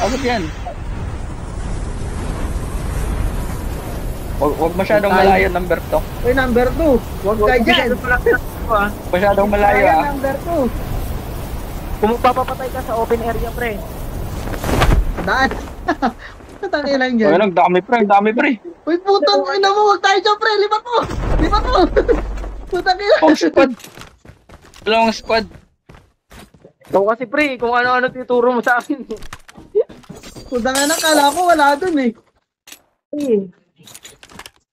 Abot yan. Huwag masyadong malayo, number 2. Uy, number 2. Huwag ka dyan. Masyadong malayo ah. Number 2. Kung magpapapatay ka sa open area, pre. Daan. Tangin lang dyan. Ang dami pre. Uy, putang ina mo. Huwag tayo dyan, pre. Lipat mo. Putang ina. Dalawang squad. Ikaw kasi, pre, kung ano-ano tuturo mo sa akin. Putang ina, kala ko wala dun eh.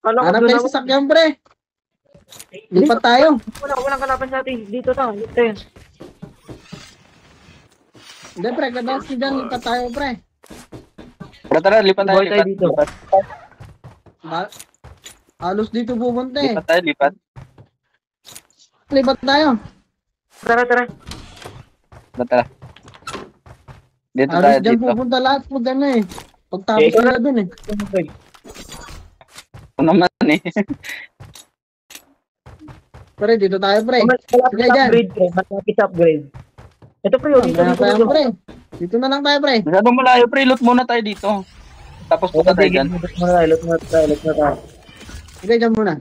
Hanap kayo sa sakyan, pre. Lipat tayo. Walang kalaban sa atin. Dito tayo. Hindi, pre. Kadalas ka dyan. Lipat tayo, pre. Tara, lipat tayo. Dito. Halos dito pupunta eh. Lipat. Lipat tayo. Tara. Dito Halos tayo, dyan dito. pupunta lahat po dyan eh. Pagtapos nila dun eh. Ano naman eh. Pre, dito tayo, pre. Sige dyan. Malapit upgrade. Ito, pre. Dito. Pre. Dito na lang tayo, pre. Masyadong malayo pre, loot muna tayo dito. Tapos punta tayo dyan. Loot na tayo. Sige, dyan muna.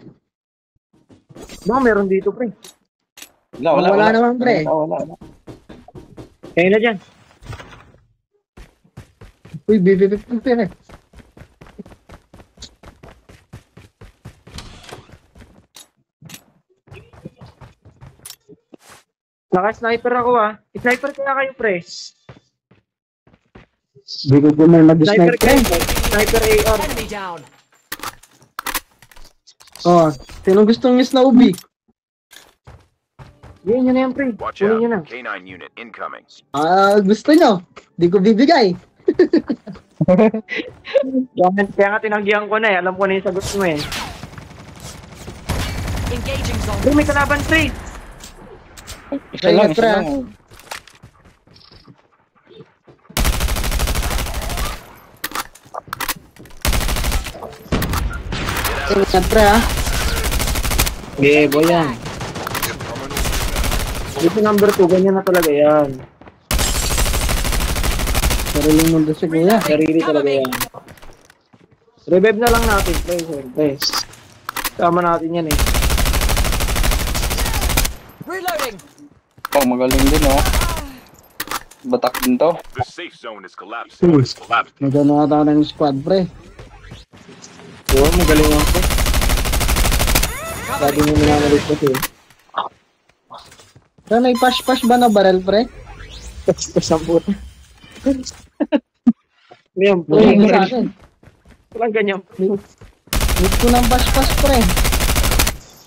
Meron dito, pre. Wala naman, pre. Wala. Kaya na dyan. Uy, bibibip yung pre. Naka-sniper ako ah. Sniper kaya kayo, pre. Hindi ko may mag-sniper, pre. Sniper AR. Oh, sinong gustong miss na ubi? Yan na yan, pre. Watch Kunin nyo na. out. K9 unit incoming. Gusto nyo? Di ko bibigay. Kaya nga tinanggihan ko na eh. Alam ko na yung sagot mo eh. Engaging zone. Pre, may kalaban, pre. Isa lang. Ingat, pre, ha? Okay, boy yan. Dito number 2, ganyan na talaga yan. Sariling mundo si kuya. Sarili talaga yan. Revive na lang natin, pre. Tama natin yan eh. Reloading. Oh, magaling din oh. Batak din to. The safe zone is collapsing. Magano ata ng squad, pre. Oo, magaling ako. Sabi mo minamalit ko eh. Pre, may pash-pash ba na barrel, pre? Pasamput. Ngayon, pre. Wala sa akin. Walang ganyan. Need ko ng pash-pash, pre.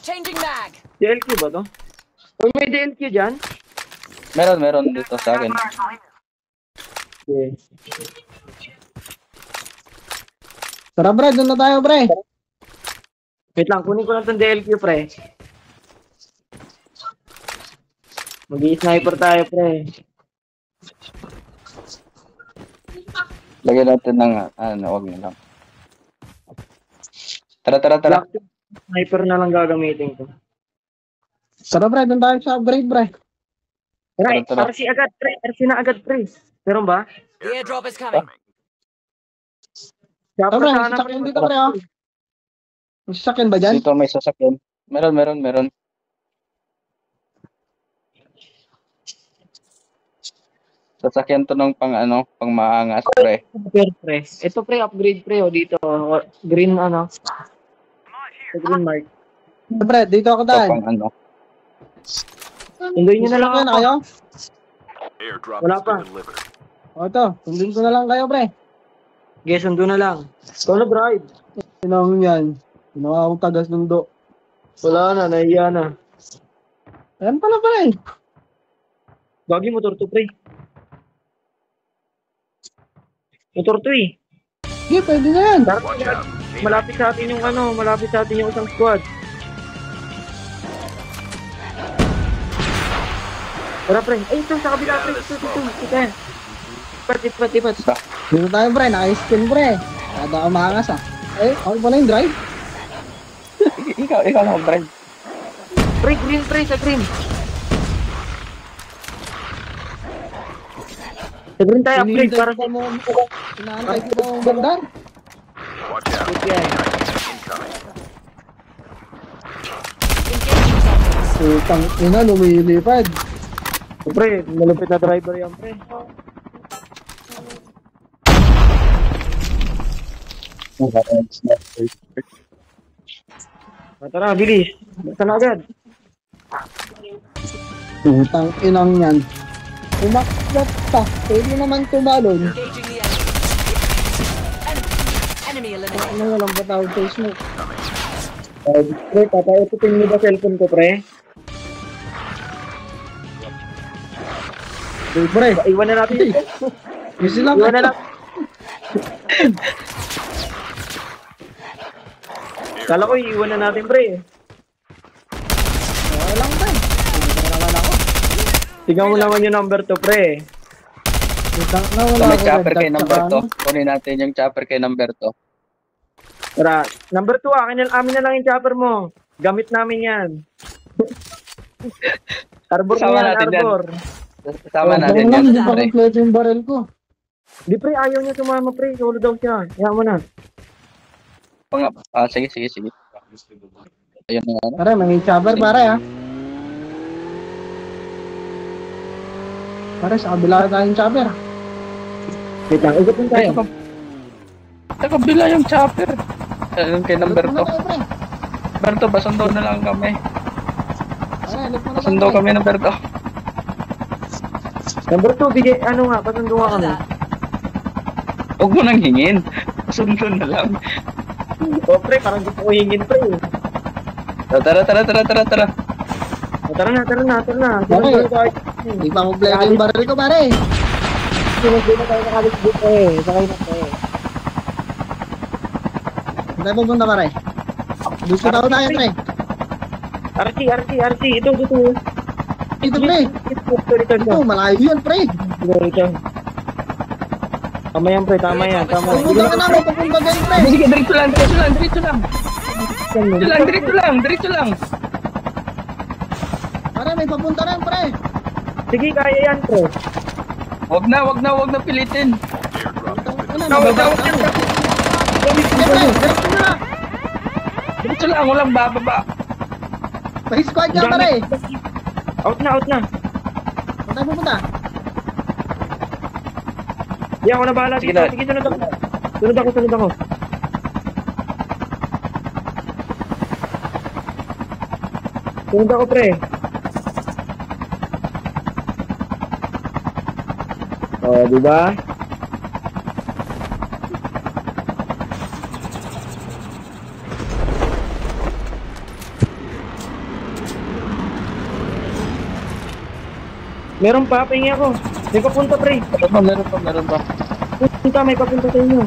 Changing mag. DLQ ba to? Uy, may DLQ dyan? Meron dito sa akin. Okay. Tara, pre. Doon na tayo, pre. Wait lang, kunin ko lang itong DLQ, pre. Mag-i-sniper tayo, pre. Lagyan natin ng wag na lang. Tara. Black sniper na lang gagamitin ko. Tara, pre. Doon tayo sa upgrade, pre. Right, Tara. RC agad, pre. RC na agad, pre. Meron ba? The airdrop is coming. Tara, Dapat pre. May sana, sasakyan dito, pre, ha? May sasakyan ba dyan? Dito may sasakyan. Meron. Sasakyan to ng pang maangas pre. Pre. Ito, pre, upgrade, pre, oh, dito. Green, ano. Green mark. Pre, dito ako Ito daan. pang Sunduin nyo na lang Sasakyan ako. kayo? Airdrop Wala has pa. been delivered. O, ito. Sundin ko na lang kayo, pre. Okay, sundo na lang. Ikaw na, drive. Sinong yan? Ginawa akong taga-sundo. Wala na, nahiya na. Ayan pala, pre. Bagi motor to, pre. Motor to, eh. Sige, pwede na yan. Watch out. Malapit sa atin yung malapit sa atin yung isang squad. Tara, pre. Ay, ito, sa kabila, pre. Ito. Tipat. Dito tayo, pre. Naka-skin, pre. Kada ka makangas, ah. Eh, ako pa na yung drive. ikaw na drive. Pre, green, pre, sa green. Sa Sabihin tayo upgrade Hinihintay para ko sa... mo. Inaantay ko mo bandar. Watch out. Okay. Incoming. Engaging zombies. Putang ina, lumilipad. Pre, malupit na driver yan, pre. Tara, bilis. Basta na agad. Putang inang yan. Umakyat pa. Pwede naman tumalon. Engaging the enemy. Enemy eliminated. Ano walang batawag Facebook? Pre, papaiputin mo ba cellphone ko, pre? Pre, Iwan na natin ito. easy lang. Iwan na natin. Kala ko iiwan na natin, pre. Okay lang ba? Hindi naman ako. Tingnan mo naman yung number 2, pre. Putang na So, wala may ako. chopper red kay dot number tsaka 2. Kunin natin yung chopper kay number 2. Tara, number 2, amin na lang yung chopper mo. Gamit namin yan. Arbor Sama na yan, natin yan. arbor. Kasama Ano natin lang, yan. hindi pa Pre. kompleto yung barrel ko. Di, pre, ayaw niya sumama, pre. Solo daw siya. Kaya mo na. Sige. Ayun na ano. Pare, may chopper pare ah. Pare, sa kabila tayong chopper. Wait lang, ikot lang tayo. Sa kabila yung chopper. Ayun kay number Ulit mo 2. na tayo, pre. Number 2, basundo na lang kami. Pare, ulit mo na tayo, Basundo pre. kami number 2. Number 2, bigay, ano nga, pasundo nga kami. Huwag mo nang hingin. Basundo na lang. Oh, pre, parang gusto ko hingin, pre. Tara. Tara na. Okay. Hindi pa kompleto yung barrel ko pare. Sinagay na tayo nakalis dito eh. Sakay na tayo. Saan tayo pupunta pare? Gusto tayo tayo pre. RC. Ito. Ito pre. Ito, malayo yun pre. Ito. Tama yan, pre. Tama yan. Pupunta ka namin, pupunta kayo pre. Sige, diretso lang. Pare, may papunta rin pre. Sige, kaya yan, pre. Wag na pilitin. Airdrop. Sige pre, diretso na. Diretso lang, walang bababa. Pa-squad ka pare. Out na. Saan tayo pupunta? Di ako na bahala Sige dito. na. Sige, sunod ako. Sunod ako, pre. Oh, diba? Meron pa, pahingi ako. May papunta, pre. Meron pa. Punta, may papunta sa inyo.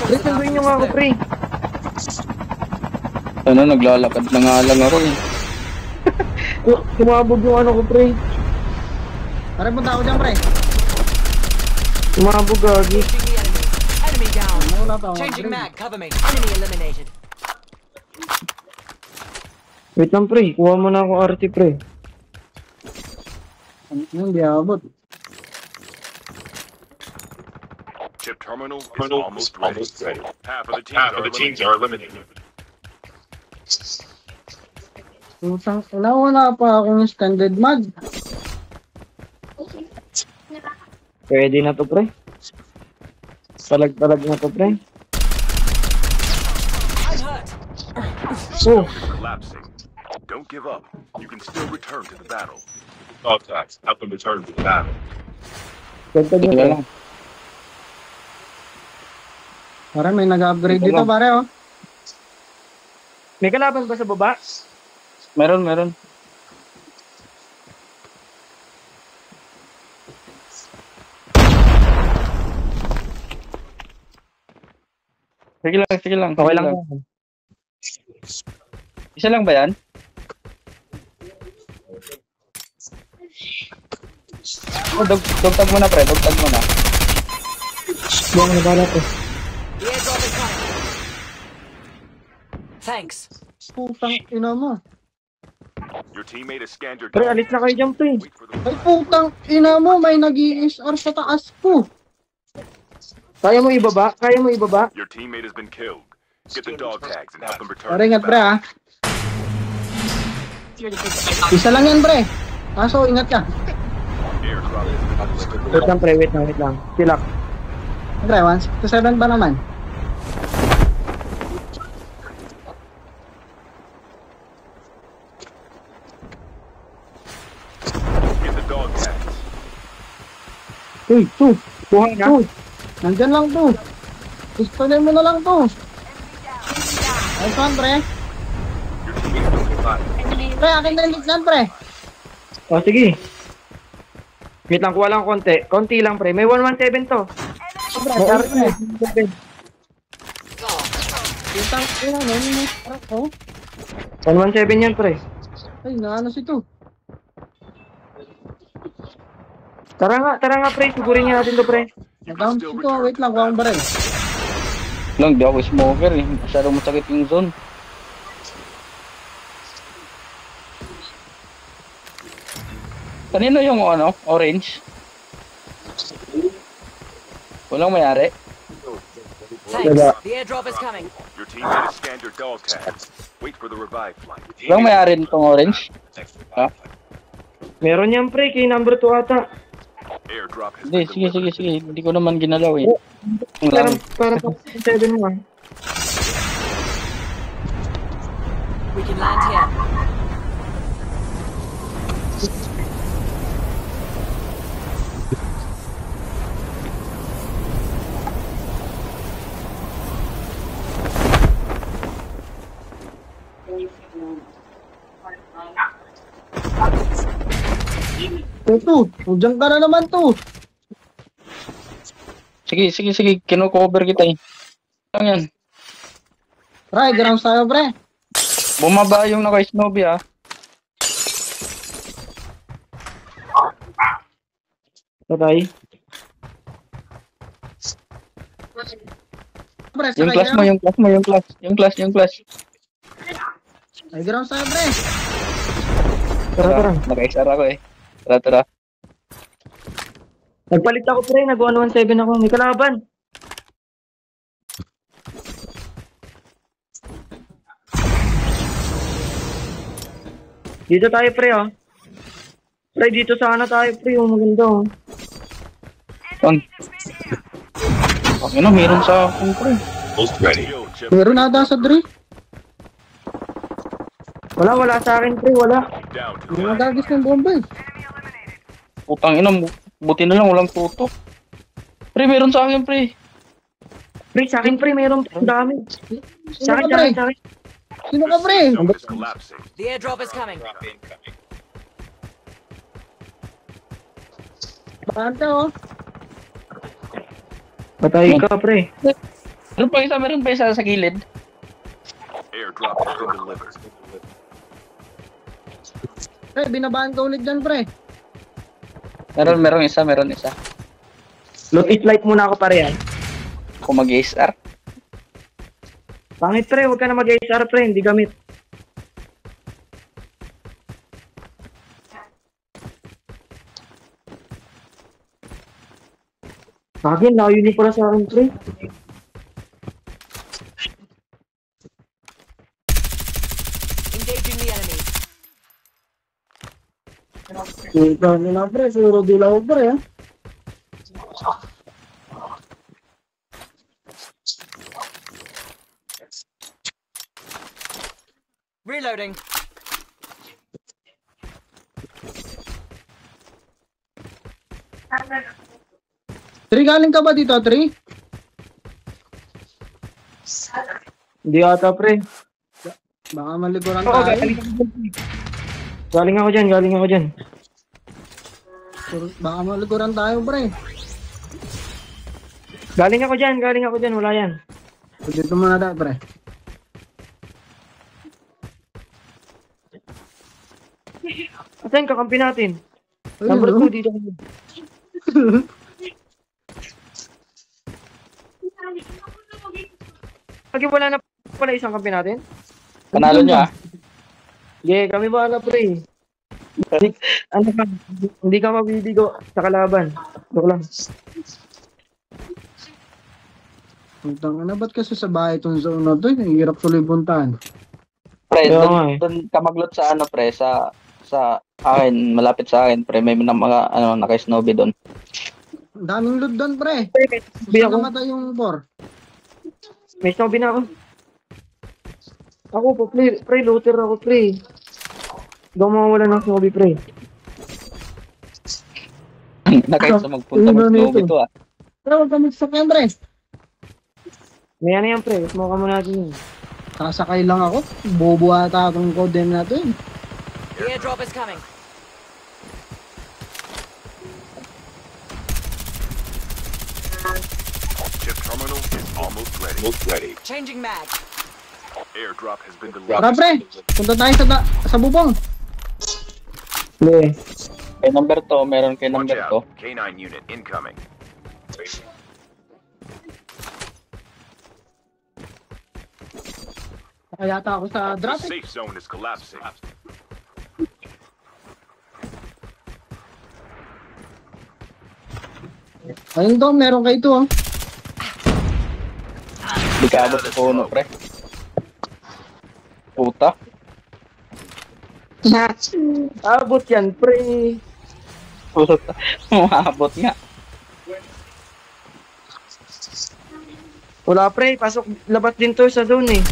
Pre, sunduin nyo nga ako, pre. Ano, naglalakad na nga lang ako eh. Sumabog yung ano ko, pre. Pare, punta ako dyan pre. Sumabog, gagi. Engaging the enemy. Enemy down. Wala pa ako. Changing mag. Cover me. Enemy eliminated. Wait lang, pre. Kuha mo na ako RT, pre. Hindi abot. Chip terminal is almost ready. Half of the teams are eliminated. Putang ina, wala pa akong standard mag. Pwede na to, pre. Talag na to, pre. I'm hurt. Oh, Collapsing. Don't give up. You can still return to the battle. Contacts. Help them return to the battle. ganda nyo, Sige pre. lang. Pare, may nag-upgrade dito pare oh. May kalaban ba sa baba? Meron. Sige lang. Okay lang. Isa lang ba yan? Oh, dugtag mo na pre, dugtag mo na. Yung nabala ko. The airdrop is coming. Thanks. Putang ina mo. Your teammate has scanned your Pre, dog alis na kayo dyan, pre. tags. Wait for the Ay, putang ina mo. May nag-i-SR sa taas ko. Kaya mo ibaba? Kaya mo ibaba? Your teammate has been killed. Get the dog tags and help them return. Pare, ingat pre ha. Isa lang yan pre. Kaso, ingat ka. Airdrop has been delivered. Wait lang, pre. Wait lang. Silak. Pre, 167 ba naman? Get the dog tags. Uy, tu. Buhay na. Uy. Nandyan lang to. Pistolen mo na lang to. Ay, saan pre? Your teammate has been killed. Pre, akin na yung lead dyan pre. O, sige. Wait lang, kuha lang konti. Konti lang, pre. May 117 to. Pre, May pre. 117. Putang ina no. Yung truck ko. 117 yan, pre. Ay, naano si to. Tara nga, pre. Sigurin niya natin to, pre. Nag-down si to. Wait lang, kuha akong baril. Lang, di ako smoker eh. Masyadong masakit yung zone. Kanino yung ano, orange? Walang mayari. Thanks. Wala. The airdrop is coming. Your teammate has scanned your dog tags. Wait for the revive flight. Walang mayari nitong orange. Ha? Meron yan, pre. Kay number 2 ata. Airdrop has Hindi, been delivered. sige. Hindi ko naman ginalaw eh. Ang lang. Parang 7 mo, ah. We can land here. Ito, hudyang ka na naman to. Sige. Kino-cover kita eh. Lang yan. Pre, grounds tayo pre. Bumaba yung naka-snowbie ah. Patay. Pre, Yung sakay class ka. mo, yung class. Ay, grounds tayo pre. Tara. Naka-XR ako eh. Tara. Nagpalit ako, pre. Nag-117 ako. May kalaban. Dito tayo, pre, oh. Pre, dito sana tayo, pre. Oh, maganda, oh. Saan? Ano, meron sa akin ko eh. Most ready. Yo, Chip. Meron ata sa Dre. Wala sa akin, pre. Wala. Down to Hindi the nagagis ng bomba eh. Putang ina, buti na lang walang tutok. Pre, meron sa akin pre. Pre, sa akin, pre. Mayroong dami. Sa Sino akin, ka pre? sa akin. Sino ka pre? zone is collapsing. The airdrop is coming. Bante oh. Patay ka, pre. Meron pa isa sa gilid. Airdrop has been delivered. Pre, binabaan ka ulit dyan pre. Meron isa. Loot it light muna ako, pare, yan. Kung mag-SR. Pangit, pre. Huwag ka na mag-ASR, pre. Hindi gamit. Akin, layo niyo pala sa akin, pre. Engaging the enemy. Ito na pre, suro dilaw pre ah. Reloading. Tri, galing ka ba dito, Tri? Hindi ata, pre. Baka maliguran Oo, tayo. galing ako dyan. Baka maliguran tayo, pre. Galing ako dyan. Wala yan. Dito muna tayo, pre. Asan kakampi natin? Ayun, Number oh. 2 dito. Pag wala na pala isang kampi natin? Panalo nyo ah. Yeah, kami bahala pre. Ano ka? Hindi ka mabibigo sa kalaban. Joke lang. Putang ina, ba't kasi sa bahay itong zone na to? Ang hirap tuloy puntahan. Pre, Kaya nga eh. doon ka maglot sa ano pre, sa akin, malapit sa akin pre, may mga ano naka-snowbie doon. Ang daming loot doon, pre. Sabi Gusto ako, namatay yung 4. may snowy na ako. Ako po, pre, looter ako, pre. Hindi ako mawawala ng snowy, pre. Nakaysa magpunta Ano mag-snowbie nito? to ah. Pero huwag ka magsakyan, pre. May ano yan, pre. Smoke mo natin yun. Sasakay lang ako. Bobo ata akong code na to eh. The airdrop is coming. Chip terminal is almost ready. Almost ready. Changing mag. Airdrop has been Tara, delivered. pre. Punta tayo sa bubong. Hindi. Kay number 2, meron kay Watch number 2. out. K9 unit incoming. Kaya yata ako sa The drop eh. safe zone is collapsing. Ayun daw, meron kayo ito oh. Di ka abot sa puno pre. Puta. Abot yan, pre. Puta. Umabot nga. Wala, pre. Pasok, labas din to sa zone eh.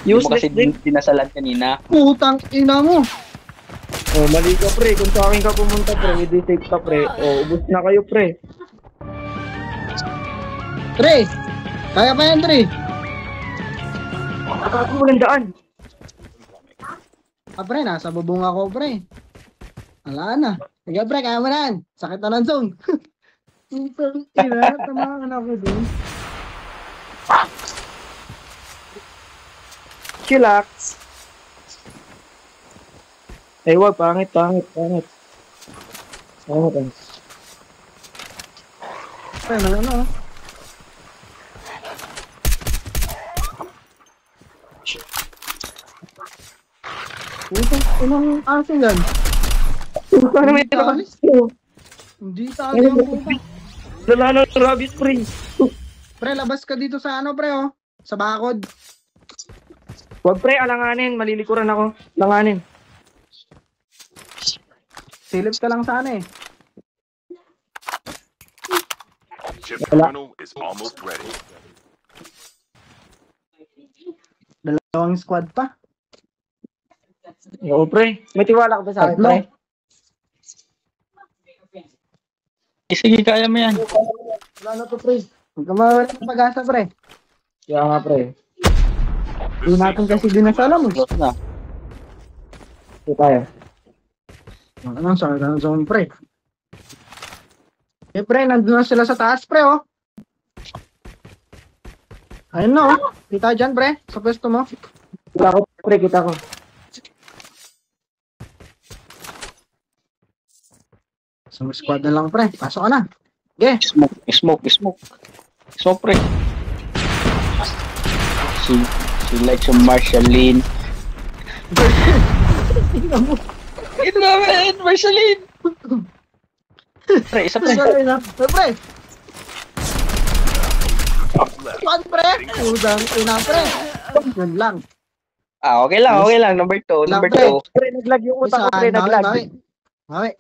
Hindi mo kasi Useless din. dinasalan kanina. Putang ina mo. Oh, mali ka, pre. Kung sa akin ka pumunta, pre, hindi safe ka, pre. Oh, ubus na kayo, pre. Tre. Kaya pa yan, Tre. Bakit mo walang daan? Ah, pre, nasa bubong ako, pre. Wala na. Sige, pre, kaya mo na yan. Sakit na ng zone. Putang ina, tamahan ako dun. Chillax. Eh, wag. Pangit. Pangit. Pre, ano. Putang inang aso yan. Paano may rabies ko? Hindi tayo ang puta. Lala ng rabies, pre. Pre, labas ka dito sa ano, pre, oh. Sa bakod. Wag, pre. Alanganin. Malilikuran ako. Alanganin. Silip ka lang sana eh. Chip terminal is almost ready. Dalawang squad pa. Oo, pre. May tiwala ka ba sa akin, Tatlo. pre? Sige, kaya mo yan. Wala na to, pre. Huwag ka mawala ng pag-asa, pre. Kaya nga, pre. The Hindi natin safe kasi zone is dinasalam eh. Close na. Ito tayo. Ano, sakit na ng zone, pre. Eh, pre, nandun na sila sa taas, pre, oh. Ayun na, oh. Kita dyan, pre. Sa pwesto mo. Kita ko, pre. Kita ko. Sa squad na lang, pre. Pasok ka na. Okay. Smoke pre. She likes some Marceline. Ito naman, Marceline. Pre, isa pre. Sorry na. Pre. Squad, pre. Udang, ina, pre. Yun lang. Ah, okay lang. Number 2. Lang, Number pre. 2. Pre, naglag yung utak ko, pre. Naglag. Okay.